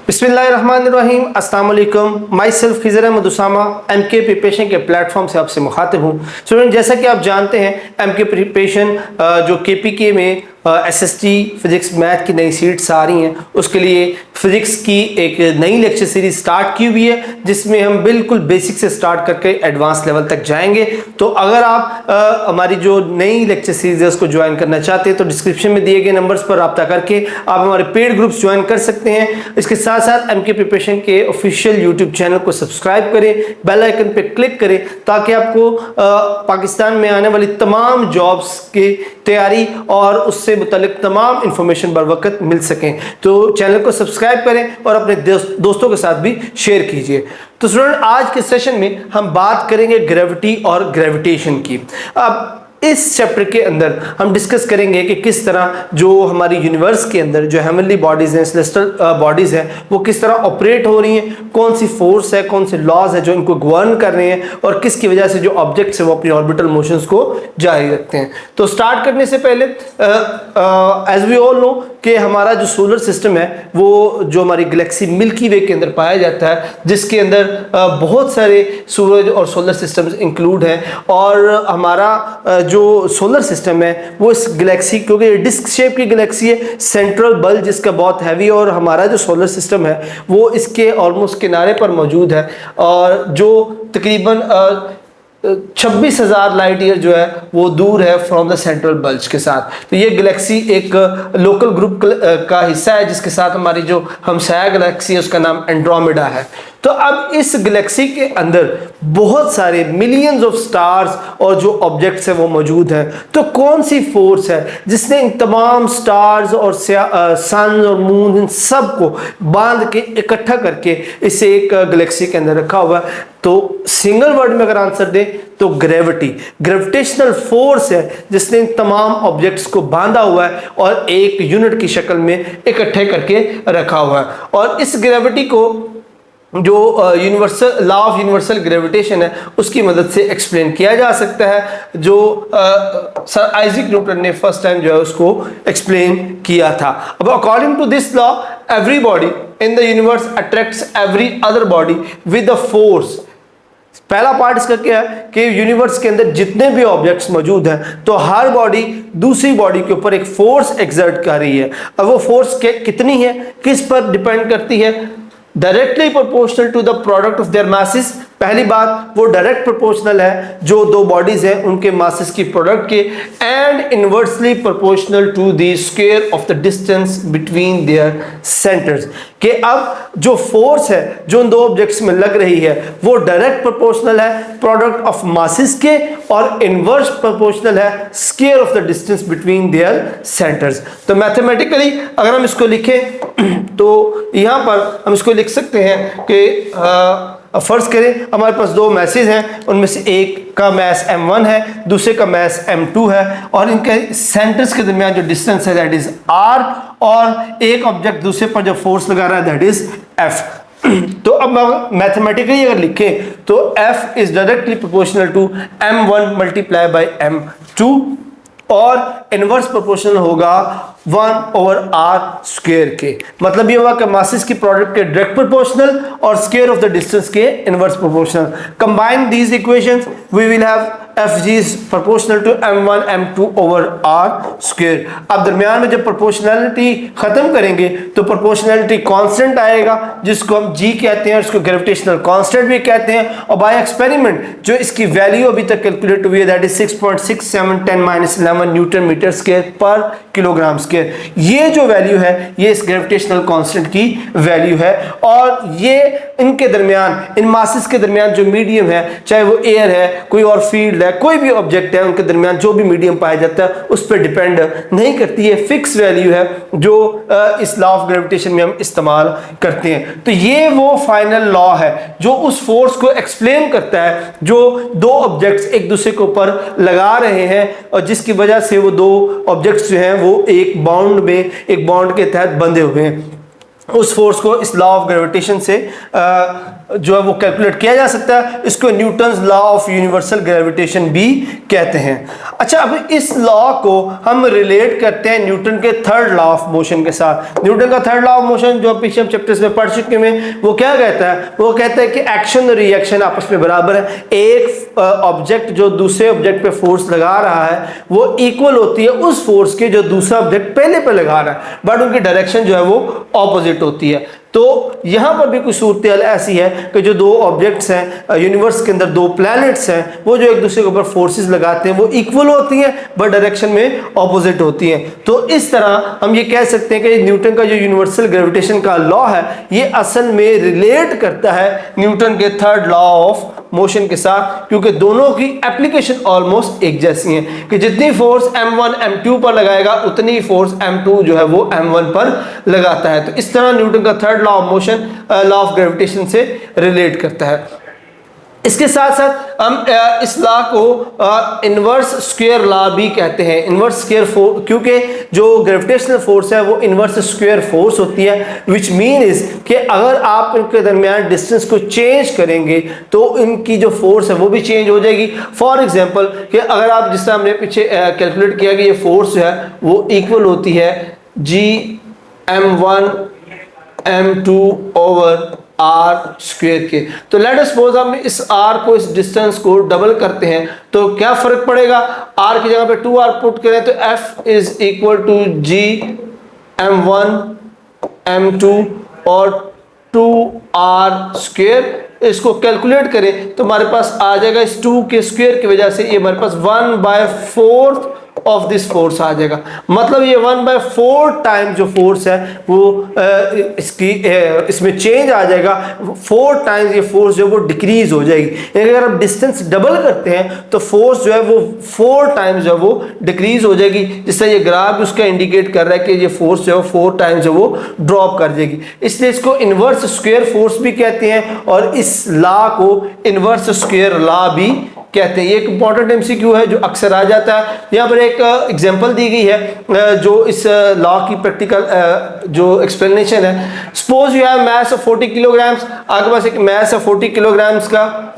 बिस्मिल्लाहिर्रहमानिर्रहीम, अस्सलाम वालेकुम। Myself Khizar Ahmed Usama MK preparation के प्लेटफॉर्म से आपसे मुखातिब हूँ। स्टूडेंट, जैसा कि आप जानते हैं एमके प्रिपरेशन जो केपीके में एसएसटी फिजिक्स मैथ की नई सीट्स आ रही हैं, उसके लिए फिजिक्स की एक नई लेक्चर सीरीज स्टार्ट की हुई है, जिसमें हम बिल्कुल बेसिक से स्टार्ट करके एडवांस लेवल तक जाएंगे। तो अगर आप हमारी जो नई लेक्चर सीरीज है उसको ज्वाइन करना चाहते हैं तो डिस्क्रिप्शन में दिए गए नंबर्स पर रब्ता करके आप हमारे पेड ग्रुप्स ज्वाइन कर सकते हैं। इसके साथ साथ एमके प्रिपरेशन के ऑफिशियल यूट्यूब चैनल को सब्सक्राइब करें, बेल आइकन पे क्लिक करें, ताकि आपको पाकिस्तान में आने वाली तमाम जॉब्स की तैयारी और उससे मुतालिक तमाम इंफॉर्मेशन बर वक्त मिल सकें। तो चैनल को सब्सक्राइब करें और अपने दोस्तों के साथ भी शेयर कीजिए। तो स्टूडेंट, आज के सेशन में हम बात करेंगे ग्रेविटी और ग्रेविटेशन की। अब इस चैप्टर के अंदर हम डिस्कस करेंगे कि किस तरह जो हमारी यूनिवर्स के अंदर जो हेवनली बॉडीज हैं, सेलेस्टियल बॉडीज हैं, वो किस तरह ऑपरेट हो रही हैं, कौन सी फोर्स है, कौन से लॉज है जो इनको गवर्न कर रहे हैं, और किसकी वजह से जो ऑब्जेक्ट्स हैं वो अपनी ऑर्बिटल मोशंस को जारी रखते हैं। तो स्टार्ट करने से पहले एज वी ऑल नो कि हमारा जो सोलर सिस्टम है वो जो हमारी गैलेक्सी मिल्की वे के अंदर पाया जाता है, जिसके अंदर बहुत सारे सूरज और सोलर सिस्टम्स इंक्लूड हैं। और हमारा जो सोलर सिस्टम है वो इस गैलेक्सी, क्योंकि डिस्क शेप की गैलेक्सी है, सेंट्रल बल्ब जिसका बहुत हैवी, और हमारा जो सोलर सिस्टम है वो इसके ऑलमोस्ट किनारे पर मौजूद है, और जो तकरीबन 26,000 लाइट ईयर जो है वो दूर है फ्रॉम द सेंट्रल बल्ब के साथ। तो ये गैलेक्सी एक लोकल ग्रुप का हिस्सा है, जिसके साथ हमारी जो हमसाया गैलेक्सी है उसका नाम एंड्रोमेडा है। तो अब इस गैलेक्सी के अंदर बहुत सारे मिलियंस ऑफ स्टार्स और जो ऑब्जेक्ट्स हैं वो मौजूद हैं। तो कौन सी फोर्स है जिसने इन तमाम स्टार्स और सन और मून इन सब को बांध के इकट्ठा करके इसे एक गैलेक्सी के अंदर रखा हुआ है? तो सिंगल वर्ड में अगर आंसर दें तो ग्रेविटी, ग्रेविटेशनल फोर्स है जिसने इन तमाम ऑब्जेक्ट्स को बांधा हुआ है और एक यूनिट की शक्ल में इकट्ठे करके रखा हुआ है। और इस ग्रेविटी को जो universal law of universal gravitation है उसकी मदद से एक्सप्लेन किया जा सकता है, जो सर आइजैक न्यूटन ने फर्स्ट टाइम जो है उसको एक्सप्लेन किया था। अब according to this law, every body in the universe attracts every other body with a force. पहला पार्ट इसका क्या है कि यूनिवर्स के अंदर जितने भी ऑब्जेक्ट्स मौजूद हैं तो हर बॉडी दूसरी बॉडी के ऊपर एक फोर्स एक्सर्ट कर रही है। अब वो फोर्स कितनी है, किस पर डिपेंड करती है? Directly proportional to the product of their masses. पहली बात, वो डायरेक्ट प्रोपोर्शनल है जो दो बॉडीज हैं उनके मासेस की प्रोडक्ट के, and inversely proportional to the square of the distance between their centres. कि अब जो फोर्स है जो उन दो ऑब्जेक्ट्स में लग रही है वो डायरेक्ट प्रोपोर्शनल है प्रोडक्ट ऑफ मासेस के, और इनवर्स प्रोपोर्शनल है square of the distance between their centres. तो मैथमेटिकली अगर हम इसको लिखें तो यहां पर हम इसको लिख सकते हैं कि फर्ज करें हमारे पास दो मैसेज हैं, उनमें से एक का मैस m1 है, दूसरे का मैस m2 है, और इनके सेंटर्स के दरमियान जो डिस्टेंस है दैट इज r, और एक ऑब्जेक्ट दूसरे पर जो फोर्स लगा रहा है दैट इज f। तो अब मैथमेटिकली अगर लिखें तो f is directly proportional to m1 multiply by m2, और इनवर्स प्रोपोर्शनल होगा 1/r स्क्वायर के। मतलब ये हुआ कि मासेस की प्रोडक्ट के डायरेक्ट प्रोपोर्शनल और स्क्वायर ऑफ द डिस्टेंस के inverse proportional. Combine these equations we will have Fg is proportional to m1 m2 over r square। अब दरमियान में जब प्रोपोर्शनैलिटी खत्म करेंगे तो प्रोपोर्शनैलिटी कांस्टेंट आएगा, जिसको हम g कहते हैं और इसको ग्रेविटेशनल कांस्टेंट भी कहते हैं। और बाय एक्सपेरिमेंट जो इसकी वैल्यू अभी तक कैलकुलेट हुई है that is 6.6710 newton metre square पर किलोग्राम स्क्वायर। ये जो वैल्यू है ये इस ग्रेविटेशनल कांस्टेंट की वैल्यू है, और ये इनके दरमियान, इन मासेस के दरमियान जो मीडियम है, चाहे वो एयर है, कोई और फील्ड है, कोई भी ऑब्जेक्ट है, उनके दरमियान जो भी मीडियम पाया जाता है उस पर डिपेंड नहीं करती है, फिक्स वैल्यू है जो इस लॉ ऑफ ग्रेविटेशन में हम इस्तेमाल करते हैं। तो ये वो फाइनल लॉ है जो उस फोर्स को एक्सप्लेन करता है जो दो ऑब्जेक्ट्स एक दूसरे के ऊपर लगा रहे हैं, और जिसकी वजह से वो दो ऑब्जेक्ट्स जो हैं वो एक बॉन्ड के तहत बंधे हुए हैं। उस फोर्स को इस लॉ ऑफ ग्रेविटेशन से जो है वो कैलकुलेट किया जा सकता है। इसको Newton's law of universal gravitation भी कहते हैं। अच्छा, अब इस लॉ को हम रिलेट करते हैं न्यूटन के थर्ड लॉ ऑफ मोशन के साथ। न्यूटन का थर्ड लॉ ऑफ मोशन जो पीछे हम चैप्टर्स में पढ़ चुके हैं, वो क्या कहता है? वो कहता है कि एक्शन और रिएक्शन आपस में बराबर है। एक ऑब्जेक्ट जो दूसरे ऑब्जेक्ट पे फोर्स लगा रहा है वो इक्वल होती है उस फोर्स के जो दूसरा ऑब्जेक्ट पहले पे लगा रहा है, बट उनकी डायरेक्शन जो है वो ऑपोजिट होती है। तो यहां पर भी कुछ सूरत ऐसी है कि जो दो ऑब्जेक्ट्स हैं यूनिवर्स के अंदर, दो प्लैनेट्स हैं, वो जो एक दूसरे के ऊपर फोर्सेस लगाते हैं वो इक्वल होती हैं बट डायरेक्शन में ऑपोजिट होती हैं। तो इस तरह हम ये कह सकते हैं कि न्यूटन का जो यूनिवर्सल ग्रेविटेशन का लॉ है ये असल में रिलेट करता है न्यूटन के थर्ड लॉ ऑफ मोशन के साथ, क्योंकि दोनों की एप्लीकेशन ऑलमोस्ट एक जैसी है कि जितनी फोर्स m1 m2 पर लगाएगा उतनी फोर्स m2 जो है वो m1 पर लगाता है। तो इस तरह न्यूटन का third law of motion law of gravitation से रिलेट करता है। इसके साथ साथ हम इस लॉ को इनवर्स स्क्वायर लॉ भी कहते हैं। इनवर्स स्क्वायर फोर्स, क्योंकि जो ग्रेविटेशनल फोर्स है वो इनवर्स स्क्वायर फोर्स होती है, विच मीन्स कि अगर आप इनके दरमियान डिस्टेंस को चेंज करेंगे तो इनकी जो फोर्स है वो भी चेंज हो जाएगी। फॉर एग्जांपल कि अगर आप, जिस तरह हमने पीछे कैलकुलेट किया कि ये फोर्स जो है वो इक्वल होती है Gm1 m2 over r square के, तो लेट अस सपोज हम इस r को, इस डिस्टेंस को डबल करते हैं तो क्या फर्क पड़ेगा? r की जगह पे 2r पुट करें तो f is equal to Gm1 m2 और 2r स्क्वायर। इसको कैलकुलेट करें तो हमारे पास आ जाएगा, इस 2 के स्क्वायर की वजह से ये हमारे पास 1/4 ऑफ दिस फोर्स आ जाएगा। मतलब ये 1/4 टाइम जो फोर्स है वो इसमें चेंज आ जाएगा, 4 टाइम्स ये फोर्स जो है वो डिक्रीज हो जाएगी। अगर आप डिस्टेंस डबल करते हैं तो फोर्स जो है वो 4 टाइम्स जो है वो डिक्रीज हो जाएगी, जिससे ये ग्राफ उसका इंडिकेट कर रहा है कि ये फोर्स जो है 4 टाइम्स जो वो ड्रॉप कर जाएगी। इसलिए इसको इनवर्स स्क्वायर फोर्स भी कहते हैं और इस लॉ को इनवर्स स्क्वायर लॉ भी कहते हैं। ये एक इंपॉर्टेंट एमसीक्यू है जो अक्सर आ जाता है। यहाँ पर एक एग्जांपल दी गई है जो इस लॉ की प्रैक्टिकल जो एक्सप्लेनेशन है। Suppose you have mass of 40 kilograms, आपके पास एक मास है 40 किलोग्राम्स का,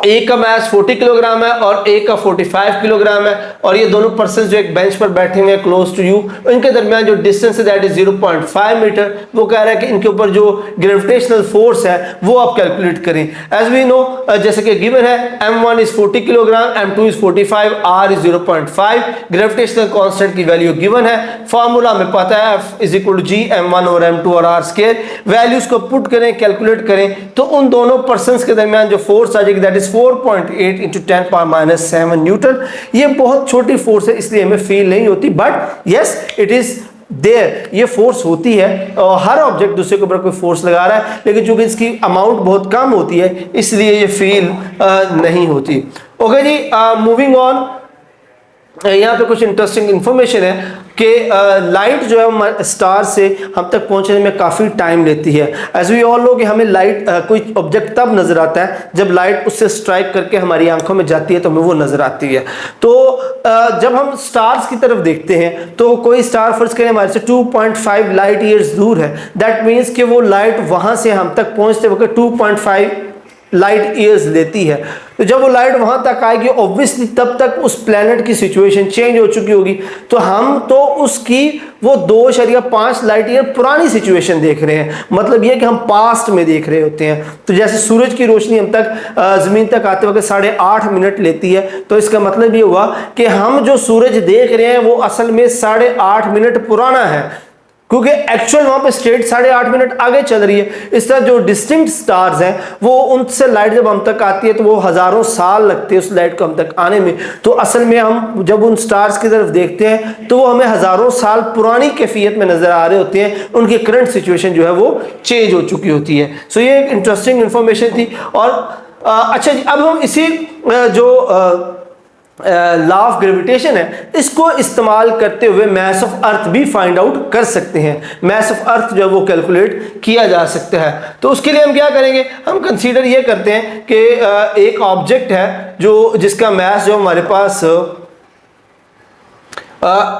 एक का मास 40 किलोग्राम है और एक का 45 किलोग्राम है, और ये दोनों पर्सन जो एक बेंच पर बैठे हुए हैं क्लोज टू यू, इनके दरमियान जो डिस्टेंस है दैट इज 0.5 मीटर। वो कह रहा है कि इनके ऊपर जो ग्रेविटेशनल फोर्स है वो आप कैलकुलेट करें। एज वी नो, जैसे कि गिवन है m1 is 40 kilogram, m2 is 45, r is 0.5। Gravitational constant की वैल्यू गिवन है, फार्मूला में पता है f is equal to g m1 और m2 और r स्क्वायर। वैल्यूज को पुट करें, कैलकुलेट करें तो उन दोनों पर्सन के दरमियान जो फोर्स आ जाएगी that is 4.8 into 10 power minus 7 Newton. ये बहुत छोटी फोर्स है इसलिए हमें फील नहीं होती, but yes it is there, ये फोर्स होती है और हर ऑब्जेक्ट दूसरे के ऊपर कोई फोर्स लगा रहा है, लेकिन चूंकि इसकी अमाउंट बहुत कम होती है इसलिए ये फील नहीं होती। ओके जी, मूविंग ऑन। यहाँ पे कुछ इंटरेस्टिंग इंफॉर्मेशन है कि लाइट जो है स्टार से हम तक पहुंचने में काफ़ी टाइम लेती है। एज वी ऑल नो कि हमें लाइट कोई ऑब्जेक्ट तब नज़र आता है जब लाइट उससे स्ट्राइक करके हमारी आंखों में जाती है तो हमें वो नज़र आती है। तो जब हम स्टार्स की तरफ देखते हैं तो कोई स्टार फर्ज करें हमारे से 2.5 लाइट ईयर्स दूर है, दैट मीन्स कि वो लाइट वहाँ से हम तक पहुँचते वक्त 2.5 लाइट ईयर्स लेती है। तो जब वो लाइट वहां तक आएगी ऑब्वियसली तब तक उस प्लेनेट की सिचुएशन चेंज हो चुकी होगी, तो हम तो उसकी वो 2.5 लाइट ईयर पुरानी सिचुएशन देख रहे हैं। मतलब ये कि हम पास्ट में देख रहे होते हैं। तो जैसे सूरज की रोशनी हम तक जमीन तक आते वक्त 8.5 मिनट लेती है, तो इसका मतलब ये हुआ कि हम जो सूरज देख रहे हैं वो असल में 8.5 मिनट पुराना है, क्योंकि एक्चुअल वहां पे स्टेट 8.5 मिनट आगे चल रही है। इस तरह जो डिस्टिंक्ट स्टार्स हैं वो उनसे लाइट जब हम तक आती है तो वो हजारों साल लगते हैं उस लाइट को हम तक आने में। तो असल में हम जब उन स्टार्स की तरफ देखते हैं तो वो हमें हजारों साल पुरानी कैफियत में नजर आ रहे होते हैं, उनकी करंट सिचुएशन जो है वो चेंज हो चुकी होती है। सो ये एक इंटरेस्टिंग इंफॉर्मेशन थी। और अच्छा जी, अब हम इसी जो लॉ ऑफ ग्रेविटेशन है इसको इस्तेमाल करते हुए मास ऑफ अर्थ भी फाइंड आउट कर सकते हैं। मास ऑफ अर्थ जो है वो कैलकुलेट किया जा सकता है। तो उसके लिए हम क्या करेंगे, हम कंसीडर ये करते हैं कि एक ऑब्जेक्ट है जो जिसका मास जो हमारे पास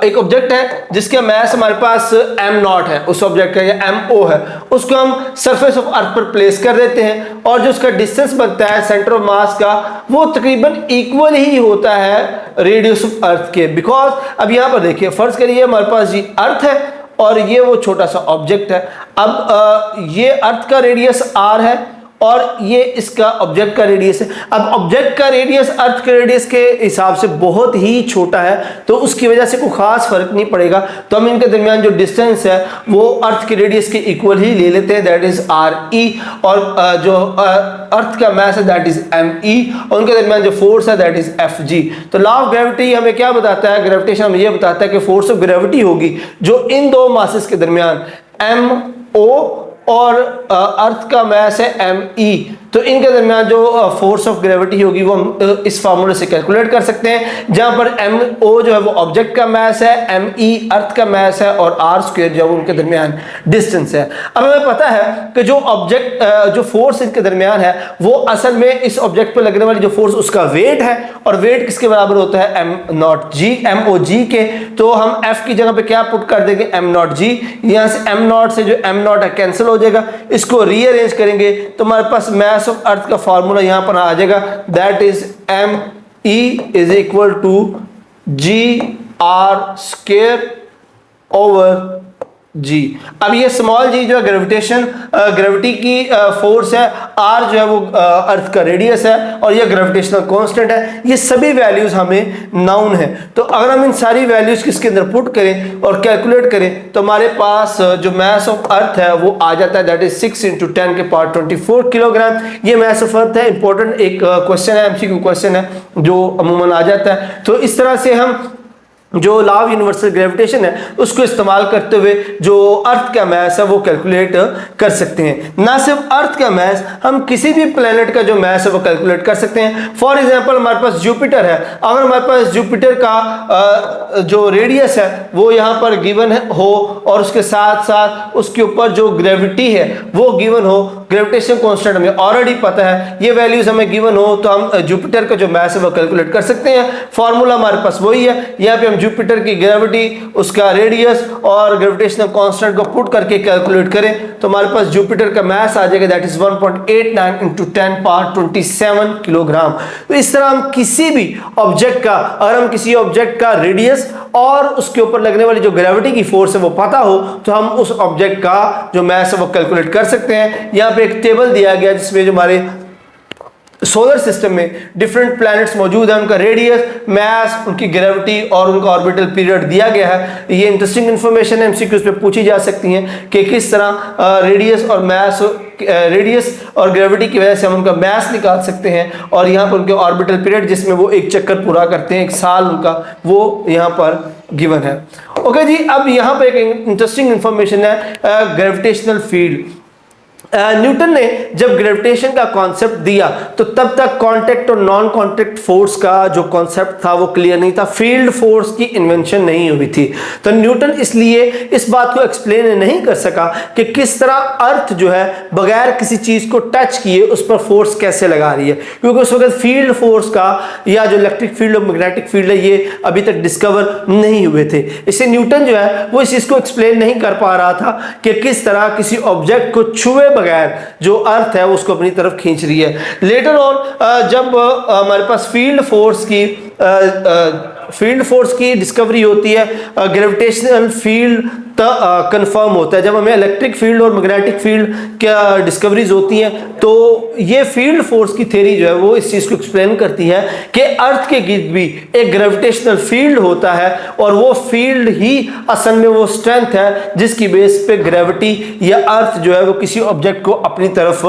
एक ऑब्जेक्ट है जिसका मास हमारे पास m0 है, उस ऑब्जेक्ट का, या mo है, उसको हम सरफेस ऑफ अर्थ पर प्लेस कर देते हैं और जो उसका डिस्टेंस बनता है सेंटर ऑफ मास का वो तकरीबन इक्वल ही होता है रेडियस ऑफ अर्थ के। बिकॉज अब यहाँ पर देखिए, फर्ज करिए हमारे पास ये अर्थ है और ये वो छोटा सा ऑब्जेक्ट है। अब ये अर्थ का रेडियस r है और ये इसका ऑब्जेक्ट का रेडियस है। अब ऑब्जेक्ट का रेडियस अर्थ के रेडियस के हिसाब से बहुत ही छोटा है, तो उसकी वजह से कोई खास फर्क नहीं पड़ेगा, तो हम इनके दरमियान जो डिस्टेंस है वो अर्थ के रेडियस के इक्वल ही ले लेते हैं, दैट इज आर ई, और जो अर्थ का मास है दैट इज एम ई, और उनके दरमियान जो फोर्स है दैट इज एफ जी। तो लॉ ऑफ ग्रेविटी हमें क्या बताता है, ग्रेविटेशन हमें ये बताता है कि फोर्स ऑफ ग्रेविटी होगी जो इन दो मासेस के दरमियान एम ओ और अर्थ का मास है एम ई, तो इनके दरमियान जो फोर्स ऑफ ग्रेविटी होगी वो हम इस फार्मूले से कैलकुलेट कर सकते हैं, जहां पर एम ओ जो है वो ऑब्जेक्ट का मास है, एम ई अर्थ का मास है और आर स्क्वायर जो है उनके दरमियान डिस्टेंस है। अब हमें पता है कि जो ऑब्जेक्ट जो फोर्स इनके दरमियान है वो असल में इस ऑब्जेक्ट पर लगने वाली जो फोर्स उसका वेट है, और वेट किसके बराबर होता है m not g, m o g के। तो हम एफ की जगह पे क्या पुट कर देंगे, एम नॉट जी, यहाँ से एम नॉट से जो एम नॉट है कैंसिल हो जाएगा, इसको रीअरेंज करेंगे तो हमारे पास मास ऑफ अर्थ का फार्मूला यहां पर आ जाएगा, that is M E is equal to g R square over G. अब ये स्मॉल जी जो है ग्रेविटी की फोर्स है, आर जो है वो अर्थ का रेडियस है, और ये ग्रेविटेशनल कांस्टेंट है। ये सभी वैल्यूज हमें नाउन है, तो अगर हम इन सारी वैल्यूज किसके अंदर पुट करें और कैलकुलेट करें तो हमारे पास जो मास ऑफ अर्थ है वो आ जाता है, दैट इज 6 × 10 के पावर 24 किलोग्राम। ये मास ऑफ अर्थ है, इंपॉर्टेंट एक क्वेश्चन है, एमसीक्यू क्वेश्चन है जो अमूमन आ जाता है। तो इस तरह से हम जो लॉ ऑफ यूनिवर्सल ग्रेविटेशन है उसको इस्तेमाल करते हुए जो अर्थ का मास है वो कैलकुलेट कर सकते हैं। ना सिर्फ अर्थ का मास, हम किसी भी प्लेनेट का जो मास है वो कैलकुलेट कर सकते हैं। फॉर एग्जांपल हमारे पास जुपिटर है, अगर हमारे पास जुपिटर का जो रेडियस है वो यहाँ पर गिवन हो और उसके साथ साथ उसके ऊपर जो ग्रेविटी है वो गिवन हो, ग्रेविटेशन कांस्टेंट हमें ऑलरेडी पता है, ये वैल्यूज हमें गिवन हो, तो हम जुपिटर का जो मास है वो कैलकुलेट कर सकते हैं। फॉर्मूला हमारे पास वही है, यहाँ पे हम जुपिटर की ग्रेविटी, उसका रेडियस और ग्रेविटेशनल कांस्टेंट को पुट करके कैलकुलेट करें तो हमारे पास जुपिटर का मास आ जाएगा, दैट इज 1.89 × 10 पावर 27 किलोग्राम। तो इस तरह हम किसी भी ऑब्जेक्ट का, अगर हम किसी ऑब्जेक्ट का रेडियस और उसके ऊपर लगने वाली जो ग्रेविटी की फोर्स है वो पता हो तो हम उस ऑब्जेक्ट का जो मास है वो कैलकुलेट कर सकते हैं। यहाँ पे एक टेबल दिया गया जिसमें जो हमारे सोलर सिस्टम में डिफरेंट प्लैनेट्स मौजूद हैं, उनका रेडियस, मास, उनकी ग्रेविटी और उनका ऑर्बिटल पीरियड दिया गया है। ये इंटरेस्टिंग इन्फॉर्मेशन है, एमसीक्यूज पे पूछी जा सकती हैं कि किस तरह रेडियस और मास, रेडियस और ग्रेविटी की वजह से हम उनका मास निकाल सकते हैं, और यहाँ पर उनके ऑर्बिटल पीरियड जिसमें वो एक चक्कर पूरा करते हैं, एक साल उनका, वो यहाँ पर गिवन है। ओके जी, अब यहाँ पर एक इंटरेस्टिंग इन्फॉर्मेशन है ग्रेविटेशनल फील्ड। न्यूटन ने जब ग्रेविटेशन का कॉन्सेप्ट दिया तो तब तक कांटेक्ट और नॉन कांटेक्ट फोर्स का जो कॉन्सेप्ट था वो क्लियर नहीं था, फील्ड फोर्स की इन्वेंशन नहीं हुई थी। तो न्यूटन इसलिए इस बात को एक्सप्लेन नहीं कर सका कि किस तरह अर्थ जो है बगैर किसी चीज को टच किए उस पर फोर्स कैसे लगा रही है, क्योंकि उस वक्त फील्ड फोर्स का या जो इलेक्ट्रिक फील्ड और मैग्नेटिक फील्ड है ये अभी तक डिस्कवर नहीं हुए थे। इससे न्यूटन जो है वो इस चीज को एक्सप्लेन नहीं कर पा रहा था कि किस तरह किसी ऑब्जेक्ट को छुए बगैर जो अर्थ है उसको अपनी तरफ खींच रही है। लेटर ऑन जब हमारे पास फील्ड फोर्स की डिस्कवरी होती है, ग्रेविटेशनल फील्ड कंफर्म होता है, जब हमें इलेक्ट्रिक फील्ड और मैग्नेटिक फील्ड क्या डिस्कवरीज होती हैं तो ये फील्ड फोर्स की थ्योरी जो है वो इस चीज को एक्सप्लेन करती है कि अर्थ के गिर्द भी एक ग्रेविटेशनल फील्ड होता है, और वो फील्ड ही असल में वो स्ट्रेंथ है जिसकी बेस पे ग्रेविटी या अर्थ जो है वो किसी ऑब्जेक्ट को अपनी तरफ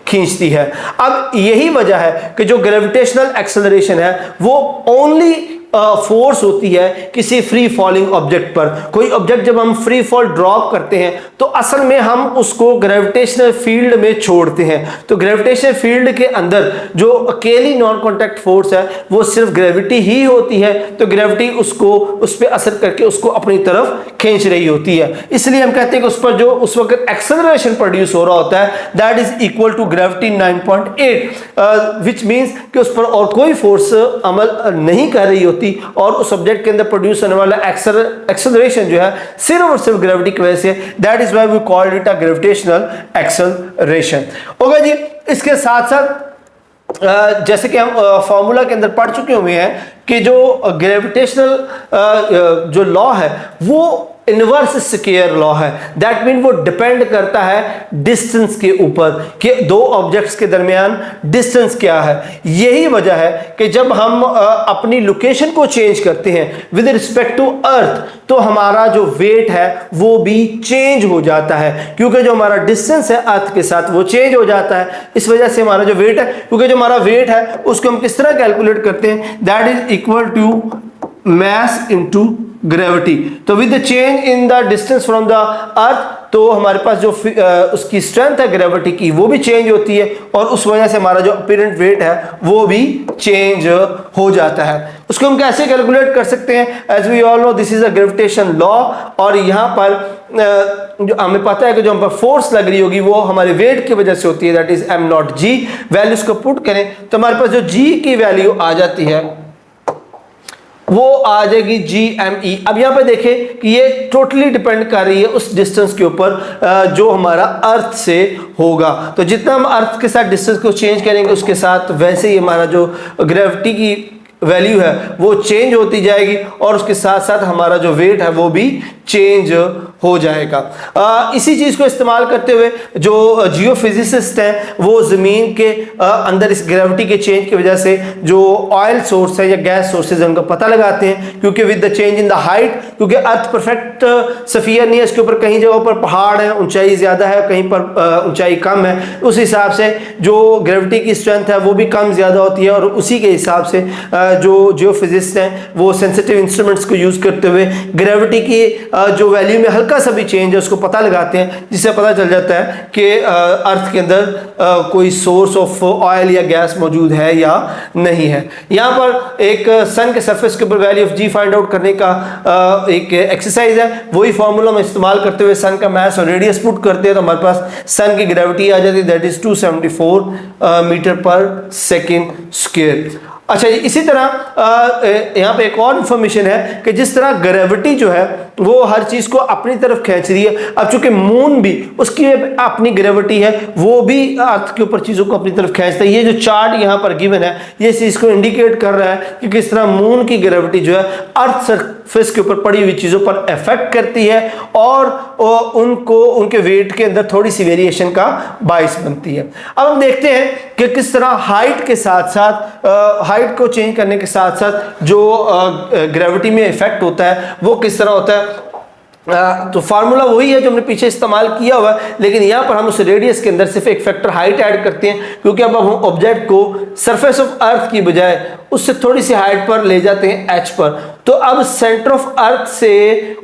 खींचती है। अब यही वजह है कि जो ग्रेविटेशनल एक्सेलरेशन है वो ओनली फोर्स होती है किसी फ्री फॉलिंग ऑब्जेक्ट पर। कोई ऑब्जेक्ट जब हम फ्री फॉल ड्रॉप करते हैं तो असल में हम उसको ग्रेविटेशनल फील्ड में छोड़ते हैं। तो ग्रेविटेशनल फील्ड के अंदर जो अकेली नॉन कांटेक्ट फोर्स है वो सिर्फ ग्रेविटी ही होती है, तो ग्रेविटी उसको उस पर असर करके उसको अपनी तरफ खींच रही होती है। इसलिए हम कहते हैं कि उस पर जो उस वक्त एक्सेलरेशन प्रोड्यूस हो रहा होता है that is equal to gravity 9.8, which means कि उस पर और कोई फोर्स अमल नहीं कर रही होती होती और उस ऑब्जेक्ट के अंदर प्रोड्यूस होने वाला एक्सेलरेशन जो है सिर्फ और सिर्फ ग्रेविटी की वजह से, that is why we called it a gravitational acceleration. Okay जी, इसके साथ साथ जैसे कि हम फॉर्मूला के अंदर पढ़ चुके हुए हैं कि जो ग्रेविटेशनल जो लॉ है वो इनवर्स स्क्वायर लॉ है। दैट मीन वो डिपेंड करता है डिस्टेंस के ऊपर कि दो ऑब्जेक्ट्स के दरमियान डिस्टेंस क्या है। यही वजह है कि जब हम अपनी लोकेशन को चेंज करते हैं विद रिस्पेक्ट टू अर्थ तो हमारा जो वेट है वो भी चेंज हो जाता है, क्योंकि जो हमारा डिस्टेंस है अर्थ के साथ वो चेंज हो जाता है। इस वजह से हमारा जो वेट है, क्योंकि जो हमारा वेट है उसको हम किस तरह कैलकुलेट करते हैं, that is equal to mass into gravity। तो with the change in the distance from the earth तो हमारे पास जो उसकी स्ट्रेंथ है ग्रेविटी की वो भी चेंज होती है और उस वजह से हमारा जो अपीरेंट वेट है वो भी चेंज हो जाता है। उसको हम कैसे कैलकुलेट कर सकते हैं, as we all know this is a gravitation law. और यहाँ पर जो हमें पता है कि जो हम पर फोर्स लग रही होगी वो हमारे वेट की वजह से होती है, दैट इज m0g। वैल्यूज को पुट करें तो हमारे पास जो g की वैल्यू आ जाती है वो आ जाएगी GME। अब यहाँ पे देखें कि ये टोटली डिपेंड कर रही है उस डिस्टेंस के ऊपर जो हमारा अर्थ से होगा। तो जितना हम अर्थ के साथ डिस्टेंस को चेंज करेंगे उसके साथ वैसे ही हमारा जो ग्रेविटी की वैल्यू है वो चेंज होती जाएगी और उसके साथ साथ हमारा जो वेट है वो भी चेंज हो जाएगा। इसी चीज़ को इस्तेमाल करते हुए जो जियोफिजिसिस्ट हैं वो ज़मीन के अंदर इस ग्रेविटी के चेंज की वजह से जो ऑयल सोर्स है या गैस सोर्सेज है उनका पता लगाते हैं, क्योंकि with the change in the height, क्योंकि अर्थ परफेक्ट सफियर नहीं है, इसके ऊपर कहीं जगहों पर पहाड़ है, ऊंचाई ज़्यादा है, कहीं पर ऊंचाई कम है। उस हिसाब से जो ग्रेविटी की स्ट्रेंथ है वो भी कम ज़्यादा होती है और उसी के हिसाब से जो जियोफिजिस्ट हैं वो सेंसिटिव इंस्ट्रूमेंट्स को यूज़ करते हुए ग्रेविटी की जो वैल्यू में हल्का सा भी चेंज है उसको पता लगाते हैं, जिससे पता चल जाता है कि अर्थ के अंदर कोई सोर्स ऑफ ऑयल या गैस मौजूद है या नहीं है। यहाँ पर एक सन के सरफेस के ऊपर value of g find out करने का एक एक्सरसाइज है। वही फॉर्मूला में इस्तेमाल करते हुए सन का मास और रेडियस पुट करते हैं तो हमारे पास सन की ग्रेविटी आ जाती है, that is 274 metre per second square. अच्छा, इसी तरह यहाँ पे एक और इंफॉर्मेशन है कि जिस तरह ग्रेविटी जो है वो हर चीज को अपनी तरफ खींच रही है, अब चूंकि मून भी उसकी अपनी ग्रेविटी है वो भी अर्थ के ऊपर चीजों को अपनी तरफ खींचता है। ये जो चार्ट यहाँ पर गिवन है ये चीज को इंडिकेट कर रहा है कि किस तरह मून की ग्रेविटी जो है अर्थ सरफेस के ऊपर पड़ी हुई चीजों पर इफेक्ट करती है और उनको उनके वेट के अंदर थोड़ी सी वेरिएशन का बाइस बनती है। अब हम देखते हैं कि किस तरह हाइट के साथ साथ हाइट को चेंज करने के साथ साथ जो ग्रेविटी में इफेक्ट होता है वो किस तरह होता है। तो फार्मूला वही है जो हमने पीछे इस्तेमाल किया हुआ है, लेकिन यहाँ पर हम उस रेडियस के अंदर सिर्फ एक फैक्टर हाइट ऐड करते हैं, क्योंकि अब हम ऑब्जेक्ट को सरफेस ऑफ अर्थ की बजाय उससे थोड़ी सी हाइट पर ले जाते हैं h पर। तो अब सेंटर ऑफ अर्थ से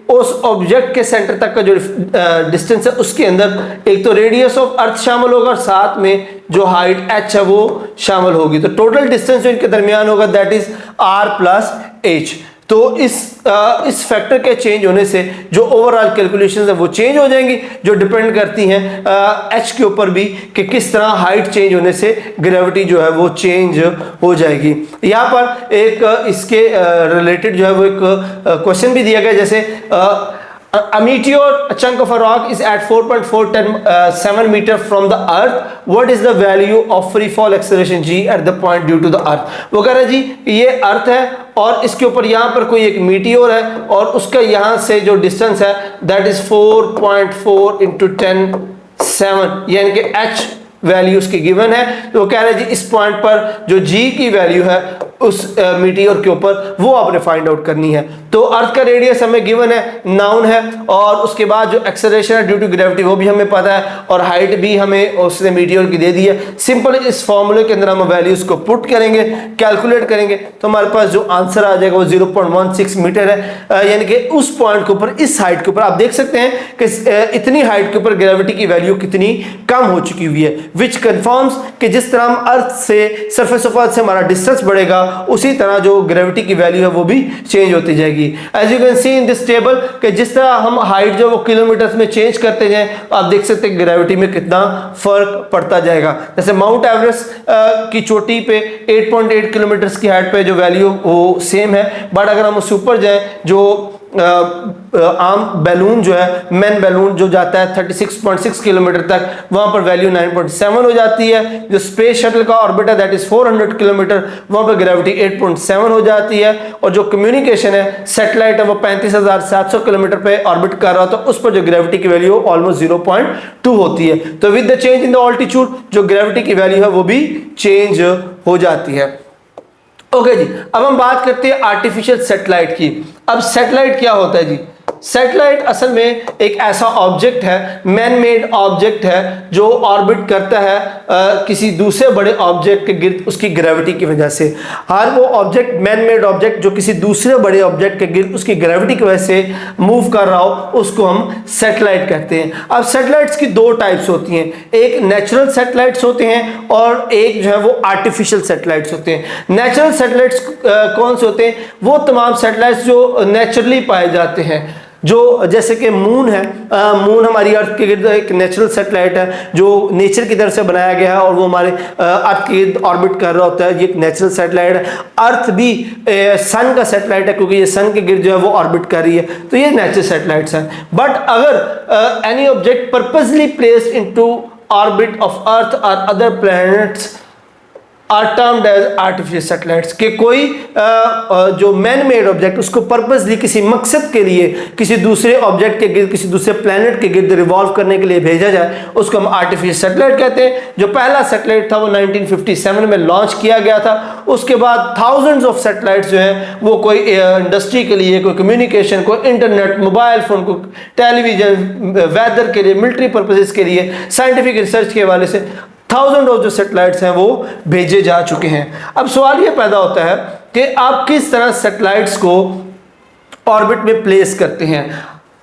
उस ऑब्जेक्ट के सेंटर तक का जो डिस्टेंस है उसके अंदर एक तो रेडियस ऑफ अर्थ शामिल होगा और साथ में जो हाइट h है वो शामिल होगी। तो टोटल डिस्टेंस जो इनके दरमियान होगा that is r plus h। तो इस फैक्टर के चेंज होने से जो ओवरऑल कैलकुलेशंस है वो चेंज हो जाएंगी, जो डिपेंड करती हैं h के ऊपर भी कि किस तरह हाइट चेंज होने से ग्रेविटी जो है वो चेंज हो जाएगी। यहाँ पर एक इसके रिलेटेड जो है वो एक क्वेश्चन भी दिया गया, जैसे a meteor, a chunk of a rock is at 4.417 meter from the earth. What is the value of free fall acceleration g at the point due to the earth? वो कह रहा है जी ये अर्थ है और इसके ऊपर यहाँ पर कोई एक मीटियोर है और उसका यहाँ से जो डिस्टेंस है दैट इज 4.4 into 10⁷, यानी कि h वैल्यू उसकी गिवन है। तो वो कह रहे हैं जी इस पॉइंट पर जो g की वैल्यू है उस मीटियोर के ऊपर वो आपने फाइंड आउट करनी है। तो अर्थ का रेडियस हमें गिवन है, नाउन है, और उसके बाद जो एक्सेलरेशन है ड्यू टू ग्रेविटी वो भी हमें पता है और हाइट भी हमें उसने मीटियोर की दे दी है। सिंपल इस फॉर्मूले के अंदर हम वैल्यूज को पुट करेंगे, कैलकुलेट करेंगे तो हमारे पास जो आंसर आ जाएगा वो 0.16 मीटर है, यानी कि उस पॉइंट के ऊपर इस हाइट के ऊपर आप देख सकते हैं कि इतनी हाइट के ऊपर ग्रेविटी की वैल्यू कितनी कम हो चुकी हुई है, विच कन्फर्म्स कि जिस तरह हम अर्थ से सरफेस ऑफ अर्थ से हमारा डिस्टेंस बढ़ेगा उसी तरह जो ग्रेविटी की वैल्यू है वो भी चेंज होती जाएगी। रहेगी। As you can see in this table कि जिस तरह हम हाइट जो वो किलोमीटर्स में चेंज करते जाएं, आप देख सकते हैं ग्रेविटी में कितना फर्क पड़ता जाएगा। जैसे माउंट एवरेस्ट की चोटी पे 8.8 किलोमीटर्स की हाइट पे जो वैल्यू वो सेम है, बट अगर हम उससे ऊपर जाएं, जो आम बैलून जो है, मैन बैलून जो जाता है 36.6 किलोमीटर तक, वहां पर वैल्यू 9.7 हो जाती है। जो स्पेस शटल का ऑर्बिट है दैट इज 400 किलोमीटर, वहां पर ग्रेविटी 8.7 हो जाती है। और जो कम्युनिकेशन है सैटेलाइट है वो 35,700 किलोमीटर पे ऑर्बिट कर रहा होता है, उस पर जो ग्रेविटी की वैल्यू ऑलमोस्ट 0.2 होती है। तो with the change in the altitude जो ग्रेविटी की वैल्यू है वो भी चेंज हो जाती है। ओके जी, अब हम बात करते हैं आर्टिफिशियल सैटेलाइट की। अब सैटेलाइट क्या होता है जी? सैटेलाइट असल में एक ऐसा ऑब्जेक्ट है, मैन मेड ऑब्जेक्ट है, जो ऑर्बिट करता है किसी दूसरे बड़े ऑब्जेक्ट के गिर्द उसकी ग्रेविटी की वजह से। हर वो ऑब्जेक्ट, मैन मेड ऑब्जेक्ट जो किसी दूसरे बड़े ऑब्जेक्ट के गिर्द उसकी ग्रेविटी की वजह से मूव कर रहा हो, उसको हम सैटेलाइट कहते हैं। अब सैटेलाइट्स की दो टाइप्स होती हैं, एक नेचुरल सैटेलाइट्स होते हैं और एक जो है वो आर्टिफिशियल सैटेलाइट्स होते हैं। नेचुरल सैटेलाइट्स कौन से होते हैं? वो तमाम सैटेलाइट्स जो नेचुरली पाए जाते हैं, जो जैसे कि मून है, मून हमारी अर्थ के गिर्द एक नेचुरल सैटेलाइट है जो नेचर की तरफ से बनाया गया है और वो हमारे अर्थ के गिर्द ऑर्बिट कर रहा होता है, ये एक नेचुरल सैटेलाइट है। अर्थ भी सन का सैटेलाइट है क्योंकि ये सन के गिर्द जो है वो ऑर्बिट कर रही है, तो ये नेचुरल सैटेलाइट्स हैं। बट अगर any object purposely placed into orbit of earth और other planets are termed as artificial satellites, के कोई जो मैन मेड ऑब्जेक्ट उसको पर्पसली किसी मकसद के लिए किसी दूसरे ऑब्जेक्ट के गिर्द, किसी दूसरे प्लैनेट के गिर्द रिवॉल्व करने के लिए भेजा जाए, उसको हम आर्टिफिशियल सैटेलाइट कहते हैं। जो पहला सैटेलाइट था वो 1957 में लॉन्च किया गया था। उसके बाद थाउजेंड्स ऑफ सैटेलाइट्स जो है वो कोई इंडस्ट्री के लिए, कोई कम्युनिकेशन, कोई इंटरनेट, मोबाइल फोन, कोई टेलीविजन, वेदर के लिए, मिलिट्री पर्पसेस के लिए, साइंटिफिक रिसर्च के हवाले से थाउजेंड ऑफ जो सैटेलाइट्स हैं वो भेजे जा चुके हैं। अब सवाल ये पैदा होता है कि आप किस तरह सैटेलाइट्स को ऑर्बिट में प्लेस करते हैं।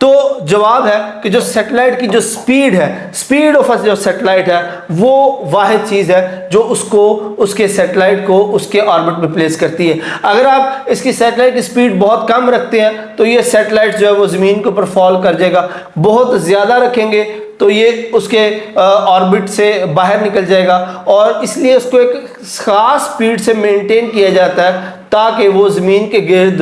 तो जवाब है कि जो सैटेलाइट की जो स्पीड है, स्पीड ऑफ जो सैटेलाइट है, वो वाहिद चीज़ है जो उसको, उसके सैटेलाइट को उसके ऑर्बिट में प्लेस करती है। अगर आप इसकी सैटेलाइट की स्पीड बहुत कम रखते हैं तो ये सैटेलाइट जो है वो ज़मीन के ऊपर फॉल कर जाएगा। बहुत ज़्यादा रखेंगे तो ये उसके ऑर्बिट से बाहर निकल जाएगा, और इसलिए उसको एक ख़ास स्पीड से मेंटेन किया जाता है ताकि वो ज़मीन के गिर्द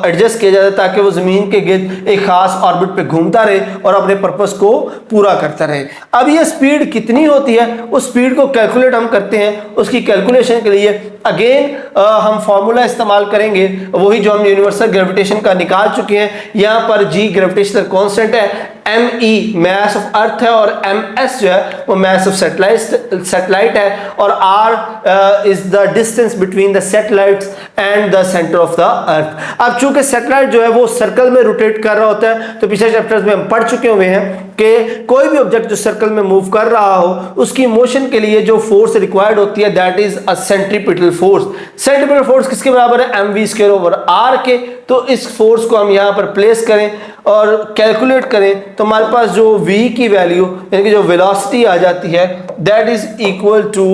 एडजस्ट किया जाता है, ताकि वो ज़मीन के गिर्द एक ख़ास ऑर्बिट पे घूमता रहे और अपने पर्पस को पूरा करता रहे। अब ये स्पीड कितनी होती है, उस स्पीड को कैलकुलेट हम करते हैं। उसकी कैलकुलेशन के लिए अगेन हम फार्मूला इस्तेमाल करेंगे, वही जो हम यूनिवर्सल ग्रेविटेशन का निकाल चुके हैं। यहाँ पर जी ग्रेविटेशनल कॉन्स्टेंट है, ME मास ऑफ अर्थ है, और MS जो है वो मास ऑफ सैटेलाइट है, और R is the distance between the satellites and the centre of the earth. अब चूंकि सैटेलाइट जो है वो सर्कल में रोटेट कर रहा होता है, तो पिछले चैप्टर्स में हम पढ़ चुके हुए हैं कि कोई भी ऑब्जेक्ट जो सर्कल में मूव कर रहा हो उसकी मोशन के लिए जो फोर्स रिक्वायर्ड होती है that is a centripetal force. Centripetal force किसके बराबर है? mv²/r के। तो इस फोर्स को हम यहाँ पर प्लेस करें और कैलकुलेट करें तो हमारे पास जो v की वैल्यू यानी कि जो वेलोसिटी आ जाती है that is equal to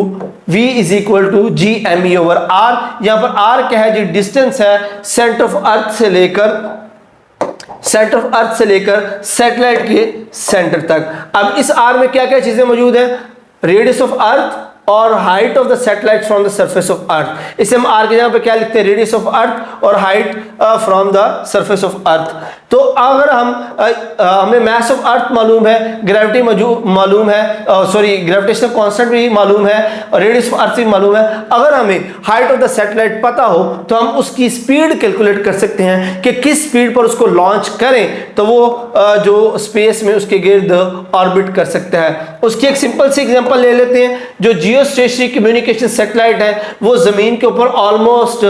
v is equal to g_me/r। यहाँ पर r क्या है जी? डिस्टेंस है सेंटर ऑफ अर्थ से लेकर सैटेलाइट के सेंटर तक। अब इस r में क्या क्या चीजें मौजूद हैं? रेडियस ऑफ अर्थ और height of the satellite from the surface of earth. इसे हम आर के जगह पे क्या लिखते हैं? रेडियस ऑफ अर्थ और height from the surface of earth. तो अगर हमें मास ऑफ अर्थ मालूम है, ग्रेविटी मालूम है, सॉरी ग्रेविटेशनल कांस्टेंट भी मालूम है और रेडियस ऑफ अर्थ भी मालूम है, अगर हमें हाइट ऑफ द सैटेलाइट पता हो तो हम उसकी स्पीड कैलकुलेट कर सकते हैं कि किस स्पीड पर उसको लॉन्च करें तो वो जो स्पेस में उसके गिर्द ऑर्बिट कर सकता है। उसकी एक सिंपल सी एग्जांपल ले लेते हैं। जो जियोस्टेशनरी कम्युनिकेशन सैटेलाइट है वो जमीन के ऊपर ऑलमोस्ट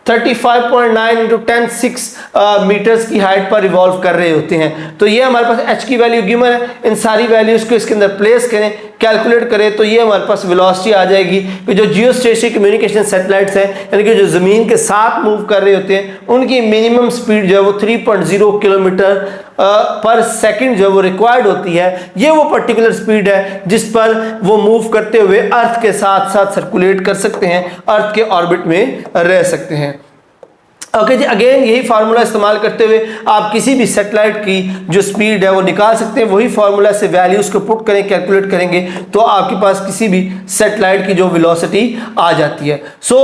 35.9 × 10⁶ मीटर्स की हाइट पर रिवॉल्व कर रहे होते हैं। तो ये हमारे पास h की वैल्यू गिवन है, इन सारी वैल्यूज को इसके अंदर प्लेस करें, कैलकुलेट करें तो ये हमारे पास वेलोसिटी आ जाएगी कि जो जियोस्टेशनरी कम्युनिकेशन सैटेलाइट्स हैं यानी कि जो ज़मीन के साथ मूव कर रहे होते हैं उनकी मिनिमम स्पीड जो है वो 3.0 किलोमीटर पर सेकंड जो वो रिक्वायर्ड होती है। ये वो पर्टिकुलर स्पीड है जिस पर वो मूव करते हुए अर्थ के साथ साथ सर्कुलेट कर सकते हैं, अर्थ के ऑर्बिट में रह सकते हैं। ओके जी, अगेन यही फार्मूला इस्तेमाल करते हुए आप किसी भी सैटेलाइट की जो स्पीड है वो निकाल सकते हैं। वही फार्मूला से वैल्यूज को पुट करें, कैलकुलेट करेंगे तो आपके पास किसी भी सैटेलाइट की जो वेलोसिटी आ जाती है। So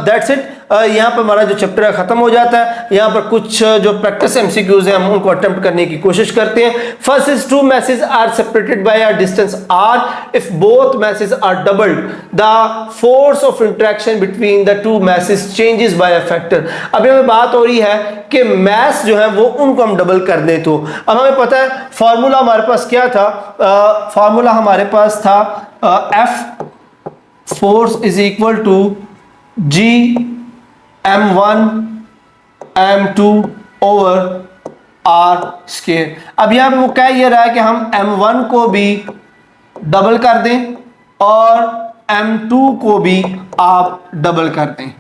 that's it. यहाँ पर हमारा जो चैप्टर है खत्म हो जाता है। यहाँ पर कुछ जो प्रैक्टिस एमसीक्यूज हैं हम उनको अटेम्प्ट करने की कोशिश करते हैं। First is two masses are separated by a distance r if both masses are doubled the force of interaction between the two masses changes by a factor। अभी हमें बात हो रही है कि मैस जो है वो उनको हम डबल कर दें तो अब हमें पता है फॉर्मूला हमारे पास क्या था। फॉर्मूला हमारे पास था F force is equal to G m1 m2 over r square. अब यहाँ पे वो कह ये रहा है कि हम m1 को भी डबल कर दें और m2 को भी आप डबल कर दें।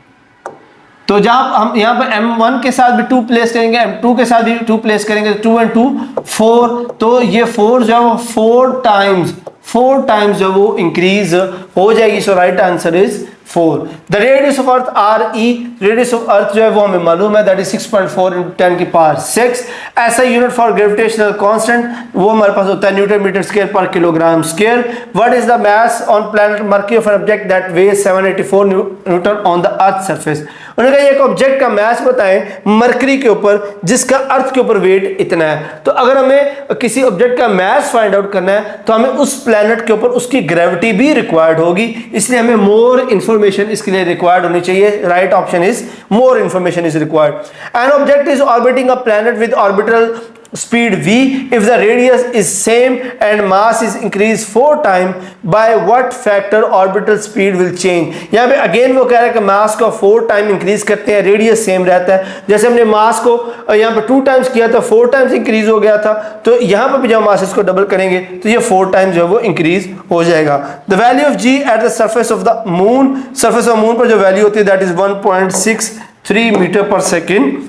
तो जब हम यहाँ पर m1 के साथ भी 2 प्लेस करेंगे, m2 के साथ भी 2 प्लेस करेंगे, 2 and 2 4, तो ये 4 जो है वो 4 टाइम्स जो वो इंक्रीज हो जाएगी। So right answer is 4। The radius of earth RE, radius of earth जो है वो हमें मालूम है, दैट इज 6.4 × 10 की पावर 6। ऐसा यूनिट फॉर ग्रेविटेशनल कांस्टेंट वो हमारे पास होता है न्यूटन मीटर स्क्वायर पर kilogram square. What is the mass on planet Mercury of an object that weighs 784 newton on the earth surface. उन्होंने कहा एक ऑब्जेक्ट का मास बताएं मरकरी के ऊपर जिसका अर्थ के ऊपर वेट इतना है। तो अगर हमें किसी ऑब्जेक्ट का मास फाइंड आउट करना है तो हमें उस प्लैनेट के ऊपर उसकी ग्रेविटी भी रिक्वायर्ड होगी, इसलिए हमें मोर इंफॉर्मेशन इसके लिए रिक्वायर्ड होनी चाहिए। Right option is more information is required. An object is orbiting a planet with orbital speed v if the radius is same and mass is increased 4 times, by what factor orbital speed will change। यहाँ पे again वो कह रहा है कि मास को 4 time increase करते हैं, रेडियस सेम रहता है। जैसे हमने मास को यहाँ पे 2 टाइम्स किया था, 4 टाइम्स इंक्रीज हो गया था, तो यहाँ पर भी जब मासेस को डबल करेंगे तो ये 4 टाइम्स जो है वो इंक्रीज हो जाएगा। The value of g at the surface of the moon, surface of moon पर जो वैल्यू होती है that is 1.63 metre per second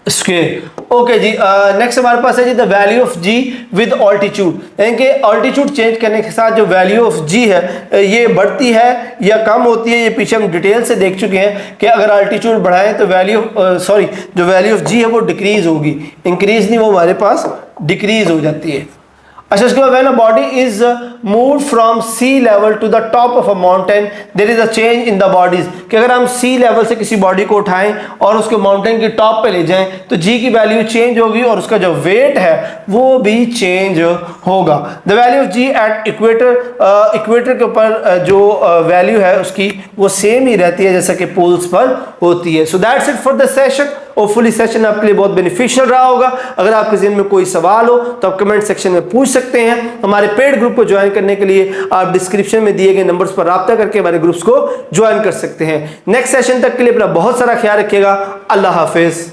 square. Okay जी, नेक्स्ट हमारे पास है जी the value of g with altitude, यानी कि ऑल्टीट्यूड चेंज करने के साथ जो वैल्यू ऑफ जी है ये बढ़ती है या कम होती है। ये पीछे हम डिटेल से देख चुके हैं कि अगर ऑल्टीट्यूड बढ़ाएं तो जो वैल्यू ऑफ जी है वो डिक्रीज होगी, इंक्रीज नहीं, वो हमारे पास डिक्रीज हो जाती है। अच्छा, इसके बाद when a body is moved from sea level to the top of a mountain there is a change in the body's, कि अगर हम सी लेवल से किसी बॉडी को उठाएं और उसको माउंटेन के टॉप पे ले जाएं तो जी की वैल्यू चेंज होगी और उसका जो वेट है वो भी चेंज होगा। The value of g at equator, equator के ऊपर जो वैल्यू है उसकी वो सेम ही रहती है जैसा कि पोल्स पर होती है। So that's it for the session. Hopefully session आपके लिए बहुत बेनिफिशियल रहा होगा। अगर आपके ज़हन में कोई सवाल हो तो आप कमेंट सेक्शन में पूछ सकते हैं। हमारे पेड ग्रुप को ज्वाइन करने के लिए आप डिस्क्रिप्शन में दिए गए नंबर्स पर राब्ता करके हमारे ग्रुप्स को ज्वाइन कर सकते हैं। नेक्स्ट सेशन तक के लिए अपना बहुत सारा ख्याल रखिएगा। अल्लाह हाफिज।